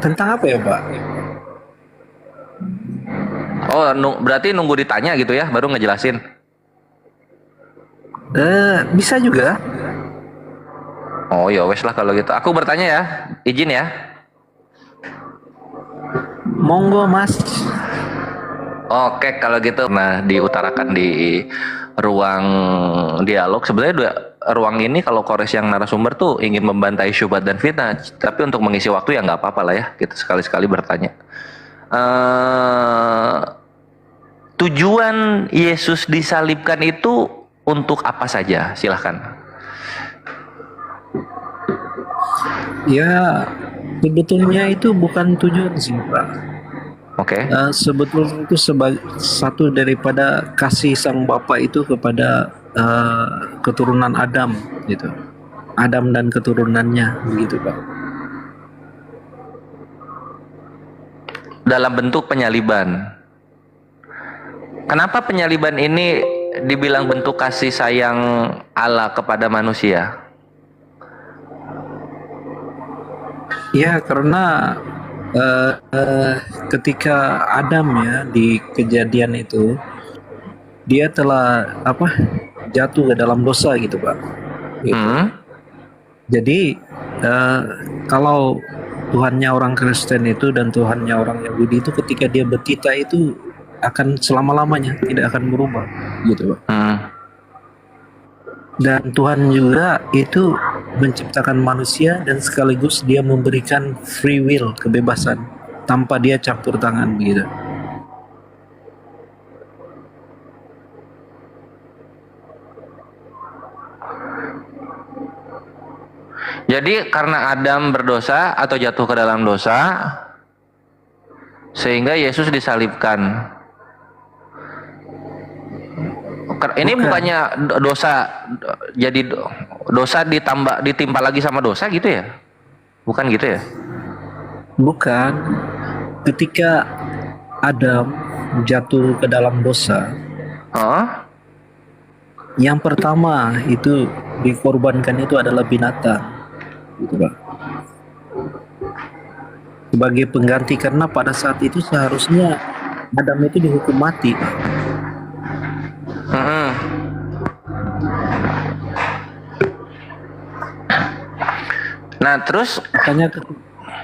Tentang apa ya, Pak? Oh, berarti nunggu ditanya gitu ya, baru ngejelasin. Bisa juga. Oh ya wes lah kalau gitu. Aku bertanya ya, izin ya. Monggo, Mas. Oke kalau gitu. Nah diutarakan di ruang dialog. Sebenarnya ruang ini kalau Kores yang narasumber tuh ingin membantai syubhat dan fitnah. Tapi untuk mengisi waktu ya nggak apa-apa lah ya. Kita sekali-sekali bertanya. Eh Tujuan Yesus disalibkan itu untuk apa saja? Silahkan. Ya, sebetulnya itu bukan tujuan sih, Pak. Oke. Sebetulnya itu sebagai satu daripada kasih sang Bapa itu kepada keturunan Adam, gitu. Adam dan keturunannya, begitu, Pak. Dalam bentuk penyaliban. Kenapa penyaliban ini dibilang bentuk kasih sayang Allah kepada manusia? Ya, karena eh, eh, ketika Adam ya di kejadian itu dia telah jatuh ke dalam dosa gitu, Pak. Gitu. Hmm? Jadi eh, kalau Tuhannya orang Kristen itu dan Tuhannya orang Yahudi itu ketika dia bertita itu akan selama-lamanya tidak akan berubah gitu, Pak. Hmm. Dan Tuhan juga itu menciptakan manusia dan sekaligus dia memberikan free will, kebebasan tanpa dia campur tangan gitu. Jadi karena Adam berdosa atau jatuh ke dalam dosa, sehingga Yesus disalibkan. Ini Bukan, bukannya dosa jadi dosa ditimpa lagi sama dosa gitu ya? Bukan gitu ya? bukan. Ketika Adam jatuh ke dalam dosa, Oh? yang pertama itu dikorbankan itu adalah binatang, gitu, Pak. Sebagai pengganti karena pada saat itu seharusnya Adam itu dihukum mati. Hmm. Nah terus, Makanya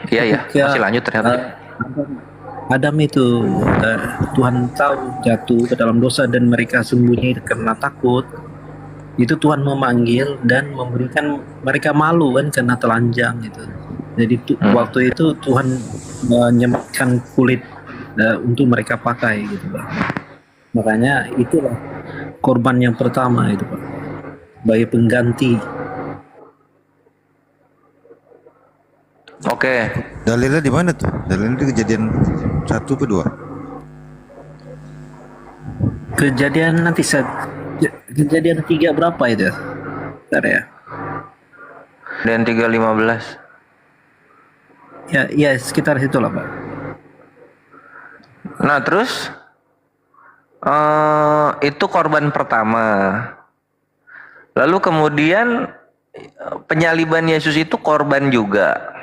iya ya, ketika masih lanjut ternyata. Adam itu Tuhan tahu jatuh ke dalam dosa dan mereka sembunyi karena takut. Itu Tuhan memanggil dan memberikan mereka malu kan karena telanjang gitu. Jadi waktu itu Tuhan menyematkan kulit untuk mereka pakai gitu, Pak. Makanya itulah korban yang pertama itu, Pak, sebagai pengganti. Oke. Dalilnya di mana tuh? Dalilnya di kejadian 1 ke 2. Kejadian nanti kejadian 3 berapa itu? Bentar ya. Dan 3:15. Ya sekitar situlah, Pak. Nah terus itu korban pertama. Lalu kemudian penyaliban Yesus itu korban juga.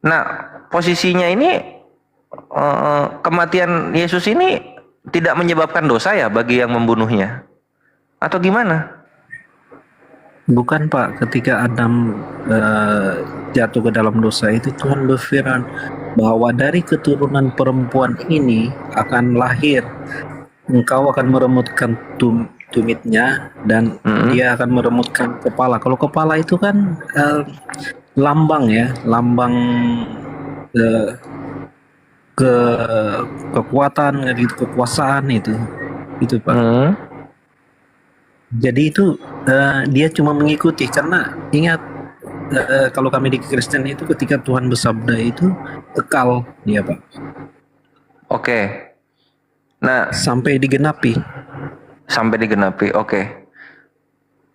Nah posisinya ini kematian Yesus ini tidak menyebabkan dosa ya bagi yang membunuhnya? Atau gimana? Bukan, Pak, ketika Adam jatuh ke dalam dosa itu Tuhan berfirman bahwa dari keturunan perempuan ini akan lahir, engkau akan meremutkan tumitnya dan dia akan meremutkan kepala. Kalau kepala itu kan lambang ya, lambang ke kekuatan, gitu, kekuasaan itu, Pak. Jadi itu dia cuma mengikuti karena ingat kalau kami di Kristen itu ketika Tuhan bersabda itu kekal dia, Pak. Oke. Nah Sampai digenapi. sampai digenapi. Oke.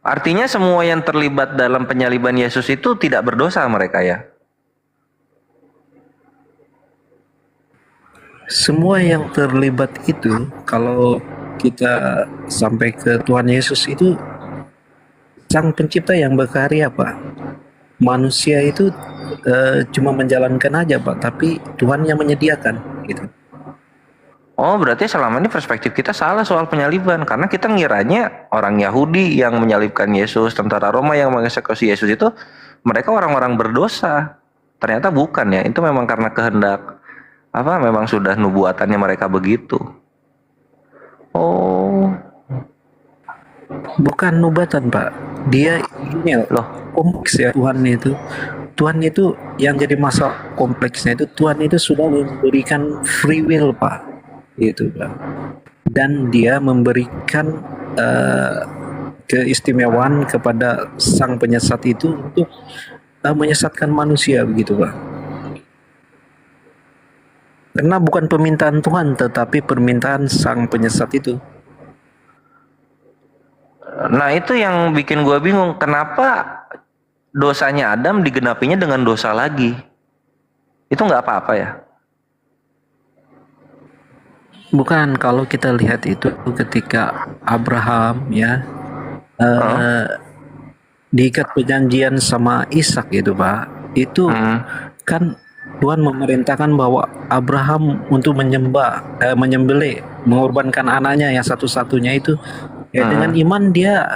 Artinya semua yang terlibat dalam penyaliban Yesus itu tidak berdosa mereka ya? Semua yang terlibat itu kalau kita sampai ke Tuhan Yesus itu Sang Pencipta yang berkarya, Pak. Manusia itu cuma menjalankan aja Pak, tapi Tuhan yang menyediakan gitu. Oh, berarti selama ini perspektif kita salah soal penyaliban, karena kita ngiranya orang Yahudi yang menyalibkan Yesus, tentara Roma yang mengeksekusi Yesus itu mereka orang-orang berdosa. Ternyata bukan ya, itu memang karena kehendak memang sudah nubuatannya mereka begitu. Oh, Bukan nubatan Pak, dia ini loh. kompleks ya Tuhan itu. Tuhan itu yang jadi masalah kompleksnya itu Tuhan itu sudah memberikan free will Pak, itu Pak. Dan dia memberikan keistimewaan kepada sang penyesat itu untuk menyesatkan manusia begitu Pak. Karena bukan permintaan Tuhan tetapi permintaan sang penyesat itu. Nah, itu yang bikin gue bingung, kenapa dosanya Adam digenapinya dengan dosa lagi? Itu nggak apa-apa ya? Bukan, kalau kita lihat itu ketika Abraham ya diikat perjanjian sama Ishak gitu Pak, itu kan Tuhan memerintahkan bahwa Abraham untuk menyembelih, mengorbankan anaknya yang satu-satunya itu ya dengan iman dia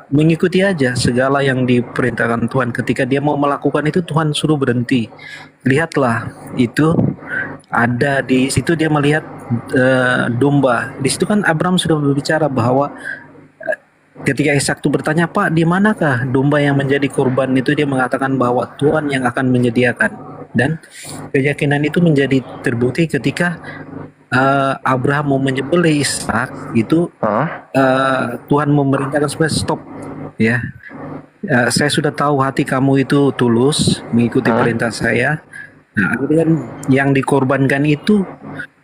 mengikuti aja segala yang diperintahkan Tuhan. Ketika dia mau melakukan itu Tuhan suruh berhenti. Lihatlah itu ada di situ dia melihat domba. Di situ kan Abraham sudah berbicara bahwa ketika Ishak itu bertanya, Pak, di manakah domba yang menjadi korban itu, dia mengatakan bahwa Tuhan yang akan menyediakan. Dan keyakinan itu menjadi terbukti ketika Abraham mau menyembelih Ishak itu Tuhan memerintahkan supaya stop ya. Saya sudah tahu hati kamu itu tulus mengikuti perintah saya. Nah, akhirnya yang dikorbankan itu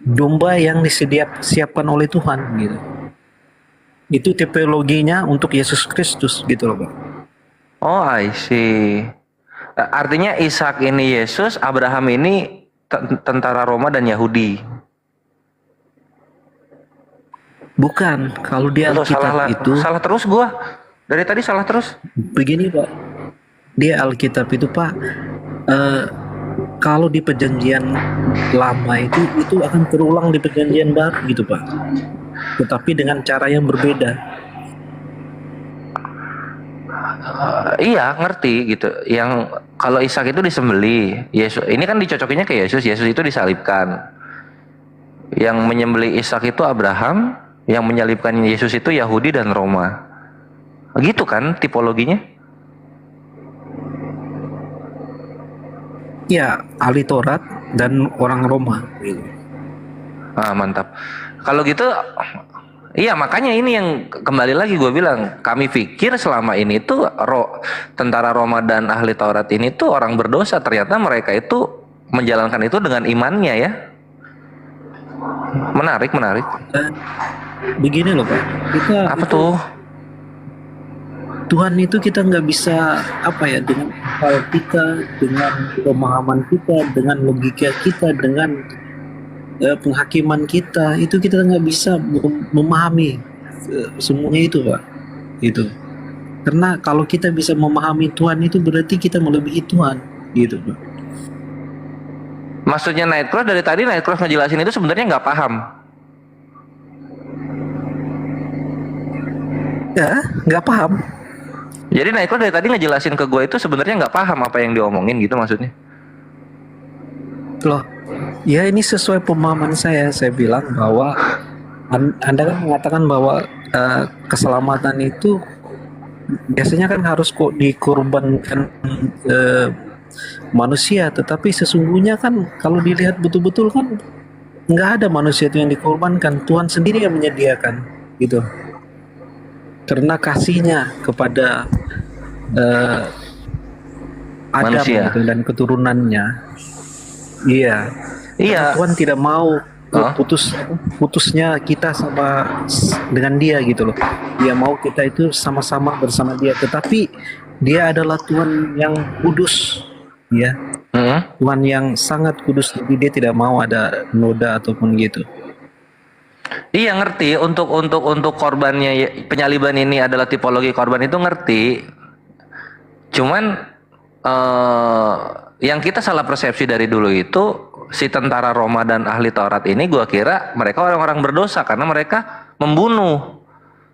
domba yang disiapkan oleh Tuhan gitu. Itu tipologinya untuk Yesus Kristus gitu loh Pak. Oh, I see. Artinya Ishak ini Yesus, Abraham ini tentara Roma dan Yahudi. Bukan, kalau di Alkitab itu salah terus gua. Dari tadi salah terus. Begini Pak, di Alkitab itu Pak, kalau di perjanjian lama itu akan terulang di perjanjian baru gitu Pak, tetapi dengan cara yang berbeda. Iya, ngerti gitu. Yang kalau Ishak itu disembelih, Yesus ini kan dicocokinya ke Yesus. Yesus itu disalibkan. Yang menyembelih Ishak itu Abraham, yang menyalibkan Yesus itu Yahudi dan Roma. Gitu kan tipologinya? Ya, ahli Taurat dan orang Roma. Ah, mantap. Kalau gitu, iya makanya ini yang kembali lagi gue bilang, kami pikir selama ini tuh tentara Roma dan ahli Taurat ini tuh orang berdosa, ternyata mereka itu menjalankan itu dengan imannya ya. Menarik. Begini loh Pak, kita Apa tuh? Tuhan itu kita nggak bisa dengan akal kita, dengan pemahaman kita, dengan logika kita, dengan penghakiman kita, itu kita nggak bisa memahami semuanya itu Pak. Itu karena kalau kita bisa memahami Tuhan itu berarti kita melebihi Tuhan gitu Pak. Maksudnya Nightcross dari tadi Nightcross ngejelasin itu sebenarnya nggak paham. Ya, nggak paham. Jadi Nightcross dari tadi ngejelasin ke gue itu sebenarnya nggak paham apa yang diomongin gitu maksudnya. Loh, ya ini sesuai pemahaman saya. Saya bilang bahwa Anda kan mengatakan bahwa keselamatan itu biasanya kan harus kok dikorbankan manusia, tetapi sesungguhnya kan kalau dilihat betul-betul kan nggak ada manusia itu yang dikorbankan, Tuhan sendiri yang menyediakan gitu. Karena kasihnya kepada Adam gitu, dan keturunannya. Iya. Tuhan tidak mau putusnya kita sama dengan dia gitu loh. Dia mau kita itu sama-sama bersama dia, tetapi dia adalah Tuhan yang kudus ya. Tuhan yang sangat kudus, jadi dia tidak mau ada noda ataupun gitu. Iya, ngerti. Untuk korbannya, penyaliban ini adalah tipologi korban itu ngerti. Cuman yang kita salah persepsi dari dulu itu si tentara Roma dan ahli Taurat ini gua kira mereka orang-orang berdosa karena mereka membunuh.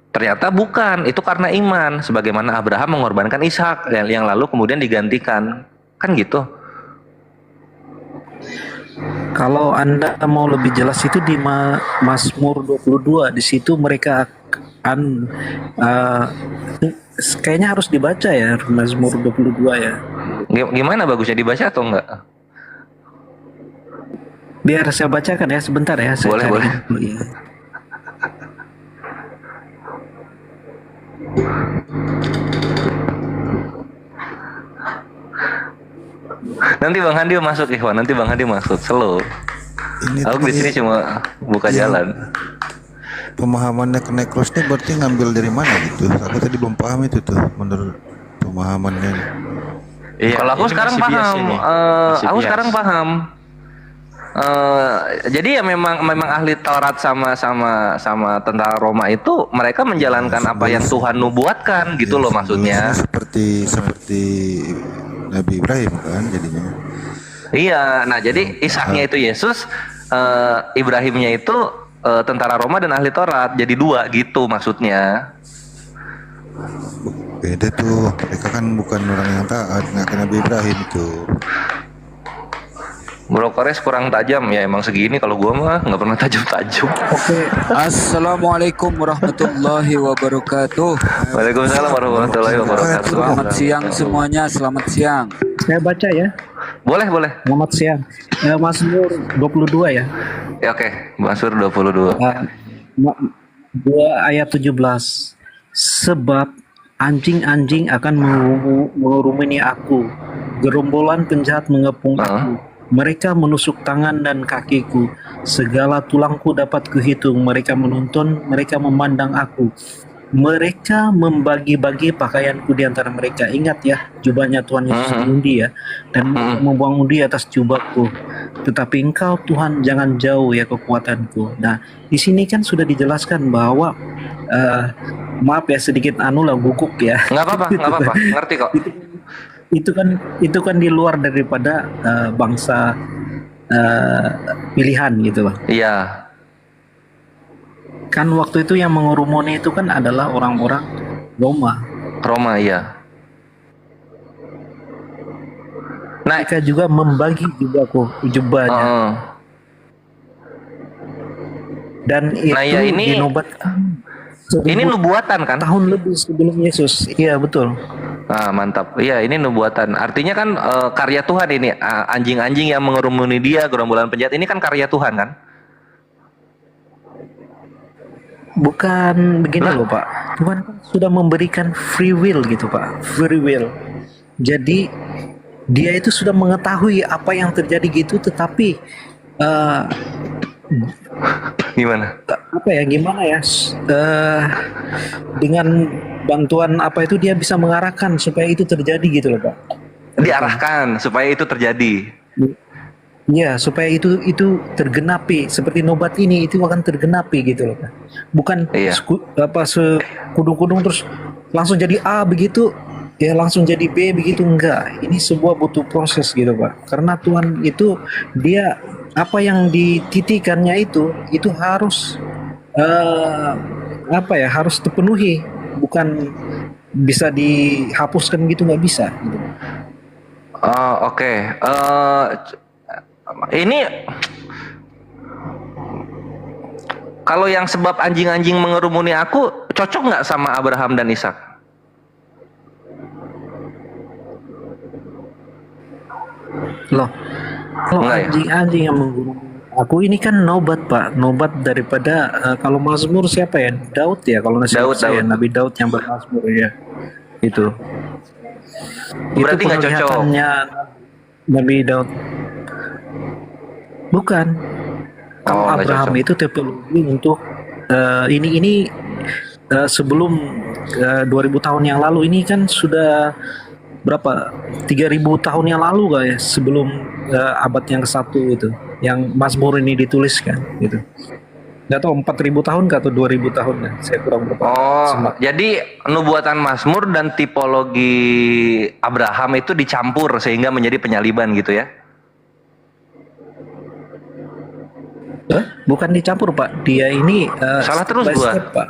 Ternyata bukan, itu karena iman sebagaimana Abraham mengorbankan Ishak yang lalu kemudian digantikan. Kan gitu. Kalau Anda mau lebih jelas itu di Mazmur 22, di situ mereka kayaknya harus dibaca ya Mazmur 22 ya. Gimana bagusnya dibaca atau enggak? Biar saya bacakan ya sebentar ya. Saya Boleh, cari boleh. dulu ya. Nanti Bang Handi masuk Ikhwan, nanti Bang Handi masuk. Slow. Ini Aku di sini cuma buka Iya. jalan. pemahamannya ke necros ini berarti ngambil dari mana gitu? Aku tadi belum paham itu tuh menurut pemahamannya. Iya, Kalau aku ini sekarang masih bias paham, ini. Masih aku bias. sekarang paham. Jadi ya memang ahli Taurat sama tentara Roma itu mereka menjalankan apa yang Tuhan nubuatkan gitu loh maksudnya. Seperti Nabi Ibrahim kan jadinya. Iya, nah jadi Ishaknya itu Yesus, Ibrahimnya itu tentara Roma dan ahli Taurat, jadi dua gitu maksudnya. Beda tuh, mereka kan bukan orang yang taat, nggak kayak Nabi Ibrahim itu. Bro Kores kurang tajam ya emang segini, kalau gua mah nggak pernah tajam-tajam. Assalamualaikum warahmatullahi wabarakatuh. Waalaikumsalam warahmatullahi wabarakatuh. Selamat siang semuanya, selamat siang. Saya baca ya. Boleh. Selamat siang. Mazmur 22 ya. Ya oke, Mazmur 22. 2 ayat 17. Sebab anjing-anjing akan mengurumuni aku, gerombolan penjahat mengepung aku. Mereka menusuk tangan dan kakiku, segala tulangku dapat kuhitung. Mereka menonton, mereka memandang aku. Mereka membagi-bagi pakaianku di antara mereka. Ingat ya, jubahnya Tuhan Yesus mengundi ya, dan membuang undi atas jubahku. Tetapi Engkau Tuhan jangan jauh ya kekuatanku. Nah, di sini kan sudah dijelaskan bahwa maaf ya sedikit guguk ya. Nggak apa-apa, ngerti kok. Itu kan di luar daripada bangsa pilihan gitu Bang. Iya. Kan waktu itu yang mengurumuni itu kan adalah orang-orang Roma. Roma iya. Nah, Mereka juga membagi jubahnya. Nah, Dan itu ya ini dinobatkan ini nubuatan kan? tahun lebih sebelum Yesus. Iya betul. Ah, mantap. Iya, ini nubuatan. Artinya kan karya Tuhan ini. Anjing-anjing yang mengerumuni dia, gerombolan penjahat ini kan karya Tuhan kan? Bukan begini loh Pak. Tuhan kan sudah memberikan free will gitu Pak. Free will. Jadi dia itu sudah mengetahui apa yang terjadi gitu, tetapi Gimana? gimana ya? Dengan bantuan apa itu dia bisa mengarahkan supaya itu terjadi gitu loh Pak. Diarahkan supaya itu terjadi. Iya, supaya itu tergenapi seperti nobat ini itu akan tergenapi gitu loh Pak. Bukan Iya. sekudung-kudung terus langsung jadi A begitu ya langsung jadi B begitu, enggak. Ini sebuah butuh proses gitu Pak. Karena Tuhan itu dia apa yang dititikannya itu harus harus terpenuhi, bukan bisa dihapuskan gitu, nggak bisa gitu. Oh, oke. Ini kalau yang sebab anjing-anjing mengerumuni aku cocok nggak sama Abraham dan Ishak? Loh, kalau Enggak ya? anjing-anjing yang menggurung aku ini kan nobat Pak, nobat daripada kalau Mazmur siapa ya? Daud ya, kalau nggak salah saya, Daud. Nabi Daud yang bermazmur ya. Itu Berarti nggak cocok. penglihatannya Nabi Daud. Bukan. Kalau Oh, nggak Abraham cocok. itu teologi untuk ini sebelum 2000 tahun yang lalu, ini kan sudah berapa 3000 tahun yang lalu guys, sebelum abad yang ke-1 itu yang Mazmur ini dituliskan gitu. Nggak tahu 4.000 tahun kah atau 2.000 tahun ya. Saya kurang berapa. Oh, jadi nubuatan Mazmur dan tipologi Abraham itu dicampur sehingga menjadi penyaliban gitu ya? Bukan dicampur Pak. Dia ini Salah step terus by gua. step, Pak.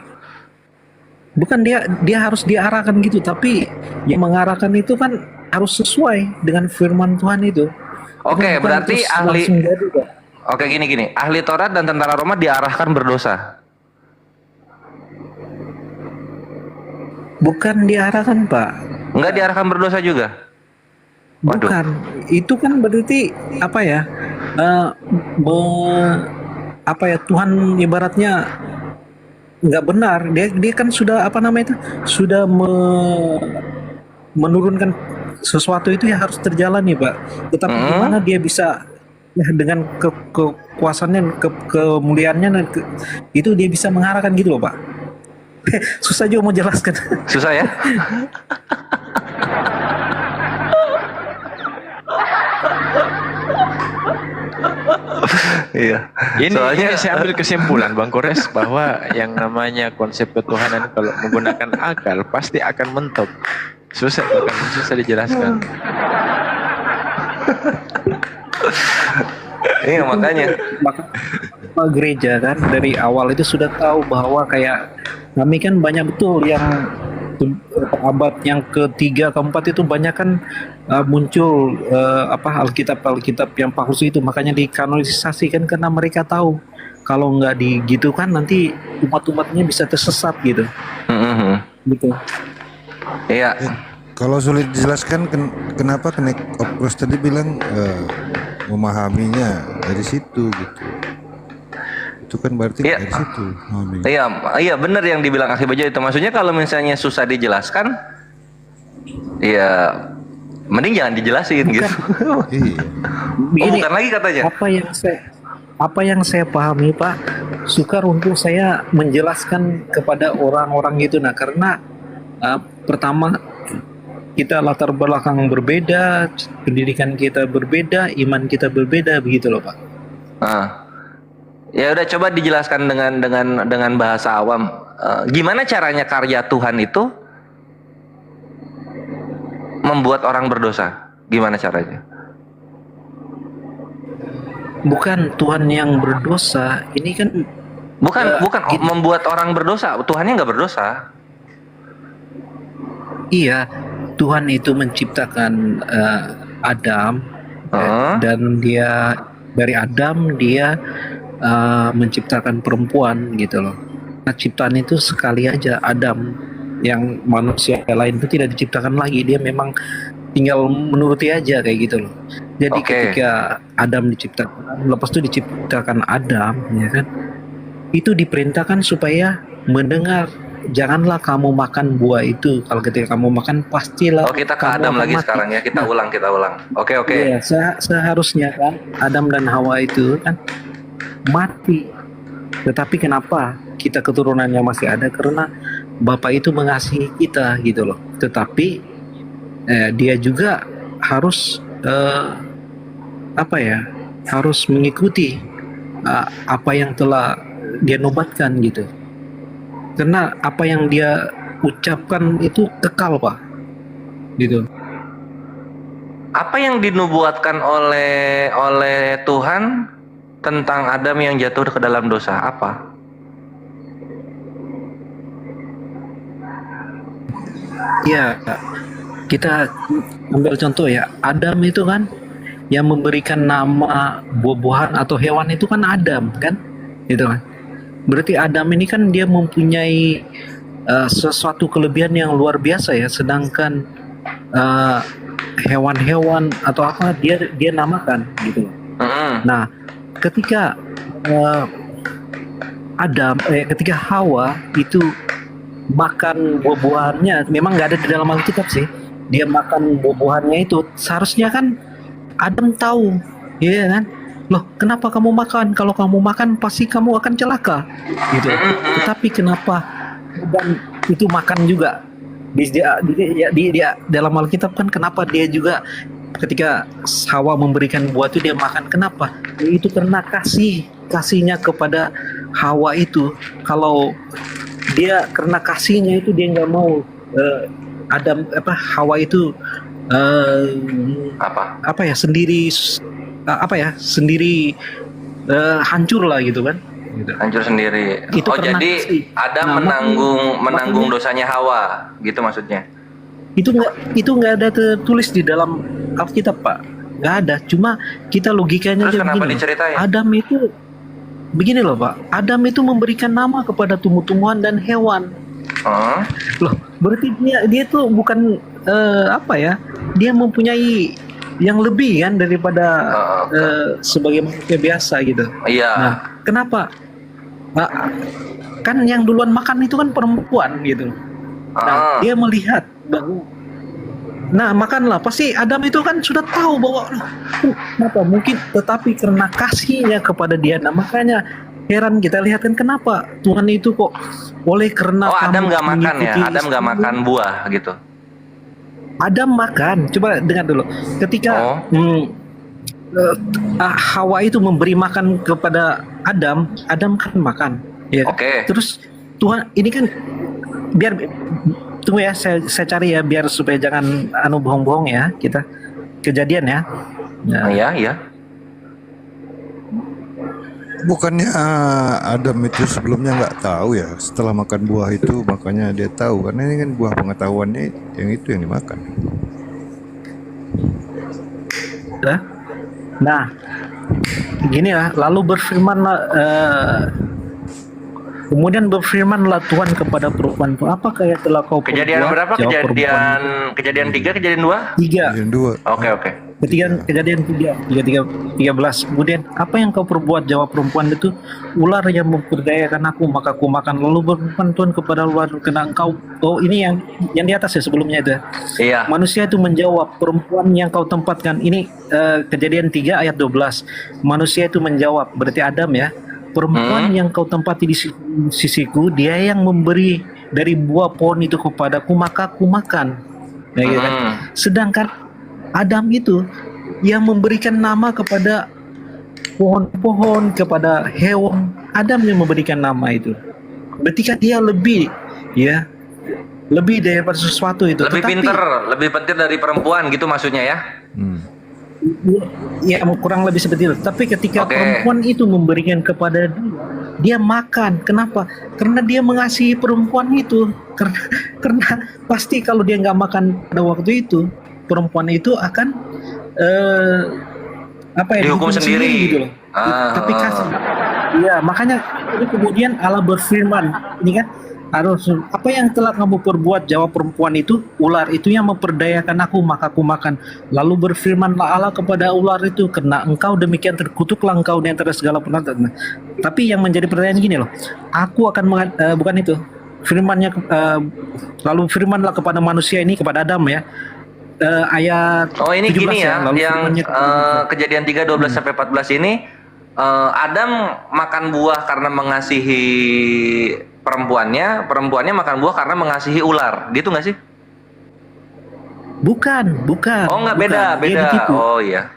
Bukan dia harus diarahkan gitu, tapi yang mengarahkan itu kan harus sesuai dengan firman Tuhan itu. Oke, Bukan berarti terus ahli. langsung jadi, Pak. Oke, gini. Ahli Taurat dan tentara Roma diarahkan berdosa. Bukan diarahkan Pak. Enggak diarahkan berdosa juga. Waduh. Bukan. Itu kan berarti apa ya? Apa ya, Tuhan ibaratnya nggak benar. Dia kan sudah apa namanya itu? Sudah menurunkan sesuatu itu ya harus terjalani, Pak. Tetapi gimana dia bisa ya, dengan kekuasaannya, kemuliaannya itu dia bisa mengarahkan gitu loh, Pak. Susah juga mau jelaskan. Susah ya? Iya. Ini saya ambil kesimpulan Bang Kores bahwa yang namanya konsep ketuhanan kalau menggunakan akal pasti akan mentok. Susah dijelaskan. Iya makanya. Maka gereja kan dari awal itu sudah tahu bahwa kayak kami kan banyak betul yang abad yang ketiga keempat itu banyak kan muncul Alkitab yang palsu itu, makanya dikanonisasi kan karena mereka tahu kalau nggak digitu kan nanti umat-umatnya bisa tersesat gitu. Gitu. Iya. Kalau sulit dijelaskan kenapa Knekoplos tadi bilang memahaminya dari situ gitu. Itu kan berarti Iya. dari situ. Iya benar yang dibilang Akhi Bejo itu. Maksudnya kalau misalnya susah dijelaskan, ya mending jangan dijelasin gitu. Iya. Begini, Bukan lagi katanya. apa yang saya pahami Pak, sukar untuk saya menjelaskan kepada orang-orang itu. Nah karena pertama kita latar belakang berbeda, pendidikan kita berbeda, iman kita berbeda, begitu loh Pak. Ya udah coba dijelaskan dengan bahasa awam. Gimana caranya karya Tuhan itu membuat orang berdosa? Gimana caranya? Bukan Tuhan yang berdosa, ini kan Bukan membuat orang berdosa. Tuhannya nggak berdosa. iya, Tuhan itu menciptakan Adam dan dia dari Adam dia menciptakan perempuan gitu loh. Nah ciptaan itu sekali aja, Adam, yang manusia lain itu tidak diciptakan lagi, dia memang tinggal menuruti aja kayak gitu loh. Jadi ketika Adam diciptakan, lepas itu diciptakan Adam ya kan, itu diperintahkan supaya mendengar, janganlah kamu makan buah itu, kalau ketika kamu makan pastilah. Oh kita ke Adam lagi mati. Sekarang ya, kita ulang. Oke. Iya, seharusnya kan Adam dan Hawa itu kan mati. Tetapi kenapa kita keturunannya masih ada? Karena Bapa itu mengasihi kita gitu loh. Tetapi dia juga harus harus mengikuti apa yang telah dia nobatkan gitu. Karena apa yang dia ucapkan itu kekal Pak. Gitu. Apa yang dinubuatkan oleh Tuhan tentang Adam yang jatuh ke dalam dosa? Apa? Ya, kita ambil contoh ya. Adam itu kan yang memberikan nama buah-buahan atau hewan itu kan Adam kan? Gitu kan. Berarti Adam ini kan dia mempunyai sesuatu kelebihan yang luar biasa ya, sedangkan hewan-hewan atau apa dia namakan gitu. Nah, ketika ketika Hawa itu makan buah-buahannya, memang nggak ada di dalam Alkitab sih, dia makan buah-buahannya itu, seharusnya kan Adam tahu, ya kan? Loh, kenapa kamu makan? Kalau kamu makan pasti kamu akan celaka, gitu. Tetapi kenapa Adam itu makan juga? Di dalam Alkitab kan kenapa dia juga ketika Hawa memberikan buah itu dia makan? Kenapa? Itu karena kasihnya kepada Hawa itu kalau dia karena kasihnya itu dia nggak mau Hawa itu Apa? sendiri hancur lah gitu kan. Gitu. Hancur sendiri. Itu Oh, karena jadi kasih. Adam menanggung dosanya Hawa, gitu maksudnya. Itu nggak ada tertulis di dalam Alkitab, Pak. Nggak ada. Cuma kita logikanya Terus aja kenapa begini. diceritain? Adam itu begini loh, Pak. Adam itu memberikan nama kepada tumbuh-tumbuhan dan hewan. Hmm? Loh, berarti dia tuh bukan dia mempunyai yang lebih kan daripada sebagai manusia biasa gitu. Iya. Nah, kenapa? Kan yang duluan makan itu kan perempuan gitu. Nah, dia melihat bahwa makanlah. Pasti Adam itu kan sudah tahu bahwa kenapa mungkin, tetapi karena kasihnya kepada dia. Nah, makanya heran kita lihat kan kenapa Tuhan itu kok oleh karena Adam kamu nggak makan ya? mengikuti Adam nggak makan buah gitu. Adam makan. Coba dengar dulu. Ketika Hawa itu memberi makan kepada Adam, Adam kan makan. Ya. Oke. Terus Tuhan ini kan biar tunggu ya, saya cari ya biar supaya jangan bohong-bohong ya kita. Kejadian ya. Nah, Iya. Bukannya Adam itu sebelumnya nggak tahu ya, setelah makan buah itu makanya dia tahu, karena ini kan buah pengetahuannya yang itu yang dimakan. Nah, gini lah, lalu kemudian berfirmanlah Tuhan kepada perempuan, apakah yang telah kau perbuat? Kejadian berapa? Jawab perempuan, Kejadian 3, kejadian 2? 3. Yang dua. Oke. Kejadian 13. Kemudian apa yang kau perbuat? Jawab perempuan itu, ular yang memperdayakan aku, maka aku makan. Lalu berfirman Tuhan kepada ular, kena engkau. Oh, ini yang di atas ya sebelumnya itu. Iya. Manusia itu menjawab, perempuan yang kau tempatkan. Ini Kejadian 3 ayat 12. Manusia itu menjawab, berarti Adam ya. Perempuan yang kau tempati di sisiku, dia yang memberi dari buah pohon itu kepadaku, maka aku makan. Nah, gitu kan? Sedangkan Adam itu yang memberikan nama kepada pohon-pohon, kepada hewan. Adam yang memberikan nama itu. Berarti kan dia lebih daripada sesuatu itu. Lebih pintar dari perempuan gitu maksudnya ya? Ya, kurang lebih seperti itu. Tapi ketika perempuan itu memberikan kepada dia makan. Kenapa? Karena dia mengasihi perempuan itu. Karena pasti kalau dia nggak makan pada waktu itu, perempuan itu akan dihukum sendiri gitu loh. Tapi kasih. Ya, makanya ini kemudian Allah berfirman, ini kan harus apa yang telah kamu perbuat? Jawab perempuan itu, ular itu yang memperdayakan aku, maka aku makan. Lalu berfirmanlah Allah kepada ular itu, karena engkau demikian terkutuklah engkau di antara segala penatua. Tapi yang menjadi pertanyaan gini loh, aku akan bukan itu firmannya, lalu firmanlah kepada manusia ini, kepada Adam ya, ayat ini 17 gini ya, yang Kejadian 3 12 sampai 14 ini Adam makan buah karena mengasihi perempuannya makan buah karena mengasihi ular, gitu nggak sih? Bukan. Oh, nggak, beda. Oh iya.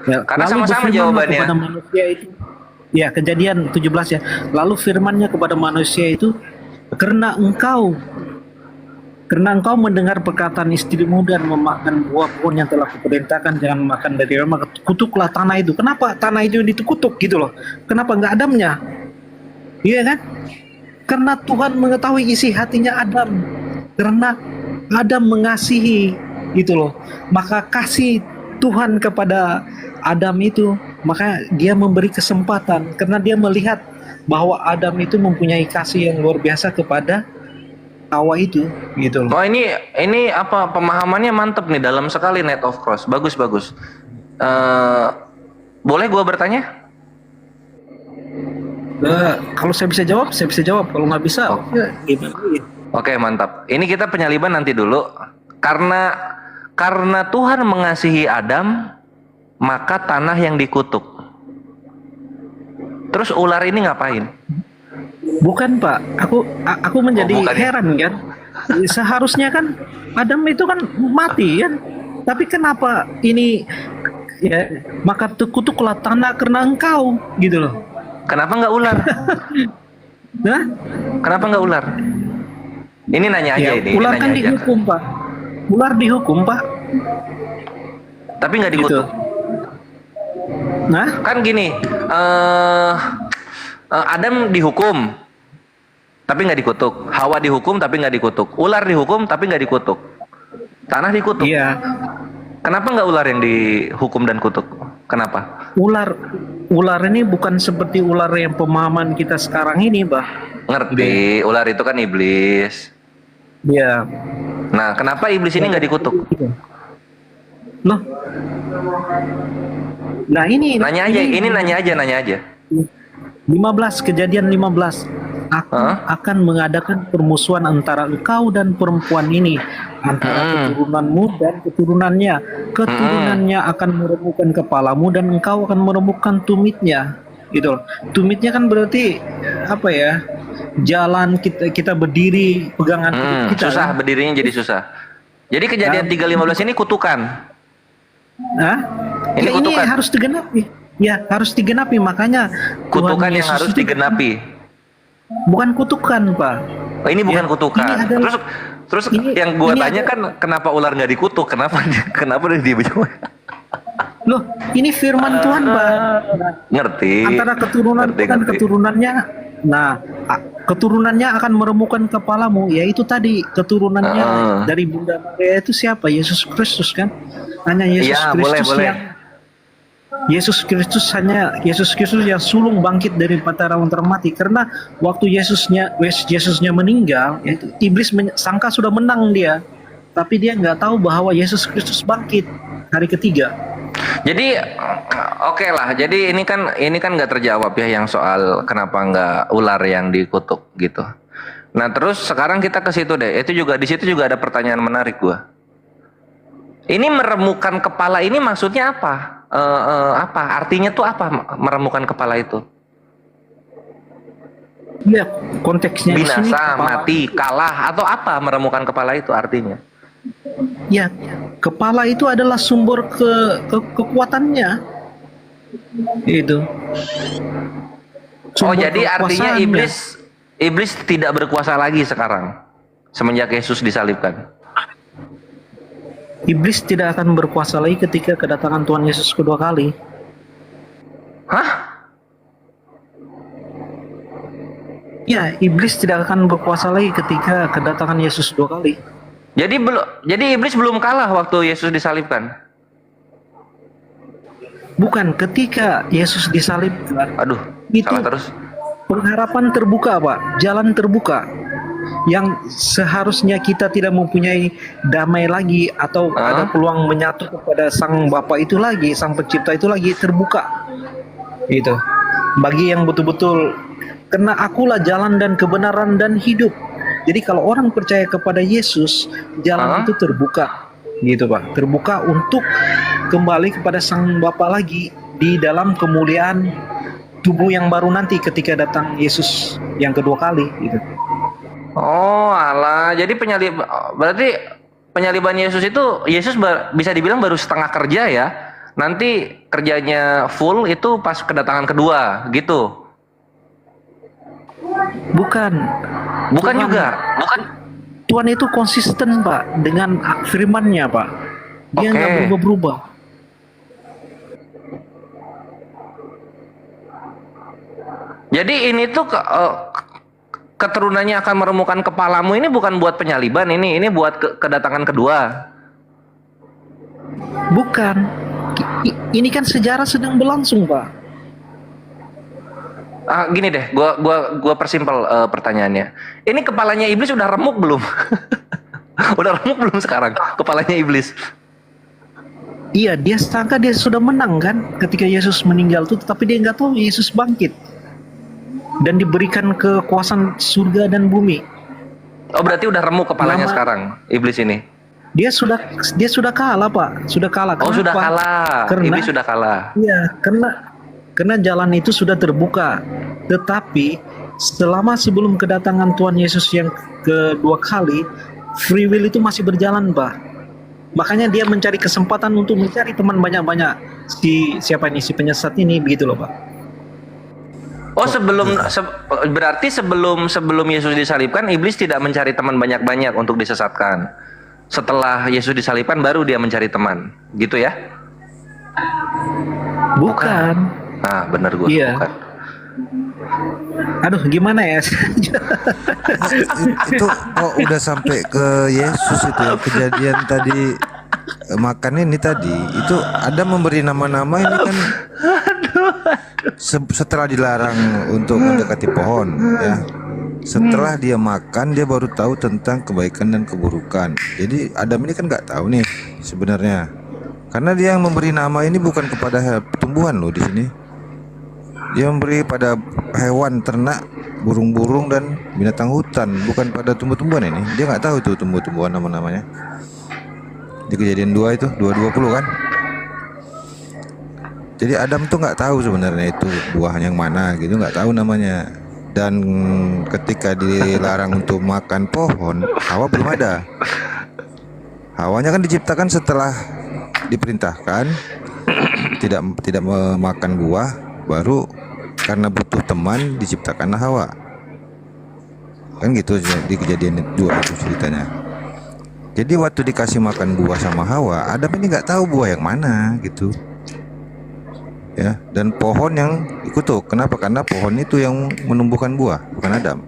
Ya, karena sama-sama jawabannya. Kepada manusia itu, ya, Kejadian 17 ya. Lalu firman-Nya kepada manusia itu, karena engkau mendengar perkataan istrimu dan memakan buah pohon yang telah kuperintahkan jangan makan dari, maka kutuklah tanah itu. Kenapa tanah itu dikutuk gitu loh? Kenapa nggak Adamnya? Iya kan? Karena Tuhan mengetahui isi hatinya Adam. Karena Adam mengasihi gitu loh. Maka kasih Tuhan kepada Adam itu, maka dia memberi kesempatan karena dia melihat bahwa Adam itu mempunyai kasih yang luar biasa kepada Hawa itu gitu loh. Oh, ini apa, pemahamannya mantep nih, dalam sekali, Net of Cross. Bagus. Boleh gua bertanya? Kalau saya bisa jawab. Kalau nggak bisa, ya gimana? Oke, mantap. Ini kita penyaliban nanti dulu. Karena Tuhan mengasihi Adam, maka tanah yang dikutuk. Terus ular ini ngapain? Bukan, Pak. Aku menjadi heran kan. Seharusnya kan Adam itu kan mati kan. Tapi kenapa ini ya, maka terkutuklah tanah karena engkau gitu loh. Kenapa nggak ular? Nah, Kenapa nggak ular? Ini nanya aja ya, ini ular nanya kan aja. dihukum, Pak. Ular dihukum, Pak. Tapi nggak Gitu. dikutuk. Nah, Kan gini, Adam dihukum, tapi nggak dikutuk. Hawa dihukum, tapi nggak dikutuk. Ular dihukum, tapi nggak dikutuk. Tanah dikutuk. iya, Kenapa nggak ular yang dihukum dan kutuk? Kenapa? ular ini bukan seperti ular yang pemahaman kita sekarang ini, Pak. Ngerti, ular itu kan iblis. Iya. Nah, kenapa iblis ini nggak dikutuk? Loh. Nah, ini Nanya aja, nanya aja. 15 kejadian 15 akan mengadakan permusuhan antara engkau dan perempuan ini, antara keturunanmu dan keturunannya akan meremukkan kepalamu dan engkau akan meremukkan tumitnya. Gitu. Tumitnya kan berarti apa ya? Jalan kita berdiri pegangan kita. Susah kan? berdirinya jadi susah. Jadi kejadian 3:15 ini kutukan. Hah? Ini Ya, ini kutukan. harus digenapi. Ya, harus digenapi, makanya Kutukan Tuhan yang Yesus harus itu digenapi. bukan kutukan, Pak. Oh, ini bukan Ya, kutukan. ini adalah- Terus ini- yang gua ini tanya ada- kan kenapa ular nggak dikutuk? Kenapa dia bejua? Loh, ini firman Tuhan, Pak. Ngerti. Antara keturunan Ngerti, dan ngerti. keturunannya. Nah, keturunannya akan meremukkan kepalamu. Yaitu tadi keturunannya dari Bunda Maria itu siapa? Yesus Kristus kan? Hanya Yesus Iya, Kristus boleh. yang Yesus Kristus yang sulung bangkit dari antara orang termati, karena waktu Yesusnya meninggal, yaitu iblis sangka sudah menang dia, tapi dia nggak tahu bahwa Yesus Kristus bangkit hari ketiga. Jadi oke lah. Jadi ini kan nggak terjawab ya yang soal kenapa nggak ular yang dikutuk gitu. Nah terus sekarang kita ke situ deh. Di situ juga ada pertanyaan menarik gua. Ini meremukkan kepala ini maksudnya apa? Apa artinya tuh apa meremukkan kepala itu? Ya, konteksnya di sini Binasa, kepala. mati, kalah atau apa meremukkan kepala itu artinya? Ya, kepala itu adalah sumber kekuatannya. Itu. Oh Sumber jadi artinya kekuasaannya. iblis tidak berkuasa lagi sekarang semenjak Yesus disalibkan. Iblis tidak akan berkuasa lagi ketika kedatangan Tuhan Yesus kedua kali. Hah? Ya, iblis tidak akan berkuasa lagi ketika kedatangan Yesus dua kali. Jadi iblis belum kalah waktu Yesus disalibkan. Bukan, ketika Yesus disalibkan, Aduh, itu salah terus. pengharapan terbuka, Pak. Jalan terbuka. Yang seharusnya kita tidak mempunyai damai lagi atau ada peluang menyatu kepada Sang Bapa itu lagi, Sang Pencipta itu lagi terbuka. Itu. Bagi yang betul-betul, karena akulah jalan dan kebenaran dan hidup. Jadi kalau orang percaya kepada Yesus, jalan itu terbuka. Gitu, Pak. Terbuka untuk kembali kepada Sang Bapa lagi di dalam kemuliaan tubuh yang baru nanti ketika datang Yesus yang kedua kali gitu. Oh, alah. Jadi berarti penyaliban Yesus itu bisa dibilang baru setengah kerja ya. Nanti kerjanya full itu pas kedatangan kedua, gitu. Bukan Bukan Tuhan- juga. Bukan. Tuhan itu konsisten, Pak, dengan firman-Nya, Pak. Dia Oke. nggak berubah-berubah. Jadi ini tuh keturunannya akan meremukkan kepalamu ini bukan buat penyaliban, ini buat kedatangan kedua. Bukan. Ini kan sejarah sedang berlangsung, Pak. Gini deh, gua persimpel pertanyaannya. Ini kepalanya iblis udah remuk belum? Udah remuk belum sekarang kepalanya iblis? Iya, dia sangka dia sudah menang kan ketika Yesus meninggal tuh, tapi dia nggak tahu Yesus bangkit dan diberikan kekuasaan surga dan bumi. Oh, berarti udah remuk kepalanya Lama- sekarang iblis ini. Dia sudah kalah, Pak. Sudah kalah. Oh, Kenapa? sudah kalah. Karena- Iblis sudah kalah. Iya, karena jalan itu sudah terbuka. Tetapi sebelum kedatangan Tuhan Yesus yang kedua kali, free will itu masih berjalan, Pak. Makanya dia mencari kesempatan untuk mencari teman banyak-banyak. Si penyesat ini, begitu loh, Pak. Oh, berarti sebelum Yesus disalibkan, iblis tidak mencari teman banyak-banyak untuk disesatkan. Setelah Yesus disalibkan baru dia mencari teman, gitu ya? Bukan. Ah, benar gue. Iya. Bukan. Aduh, gimana ya? Itu kok udah sampai ke Yesus itu ya, kejadian tadi makan ini tadi itu ada memberi nama-nama ini kan setelah dilarang untuk mendekati pohon ya. Setelah dia makan dia baru tahu tentang kebaikan dan keburukan. Jadi Adam ini kan nggak tahu nih sebenarnya. Karena dia yang memberi nama ini bukan kepada tumbuhan loh di sini. Dia memberi pada hewan, ternak, burung-burung dan binatang hutan, bukan pada tumbuh-tumbuhan ini. Dia nggak tahu tuh tumbuh-tumbuhan nama-namanya. Di kejadian 2 itu 2:20 kan. Jadi Adam tuh nggak tahu sebenarnya itu buah yang mana gitu, nggak tahu namanya. Dan ketika dilarang untuk makan pohon, Hawa belum ada. Hawanya kan diciptakan setelah diperintahkan tidak memakan buah, baru karena butuh teman diciptakanlah Hawa. Kan gitu di kejadian 2 itu ceritanya. Jadi waktu dikasih makan buah sama Hawa, Adam ini nggak tahu buah yang mana gitu. Ya, dan pohon yang dikutuk. Kenapa? Karena pohon itu yang menumbuhkan buah, bukan Adam.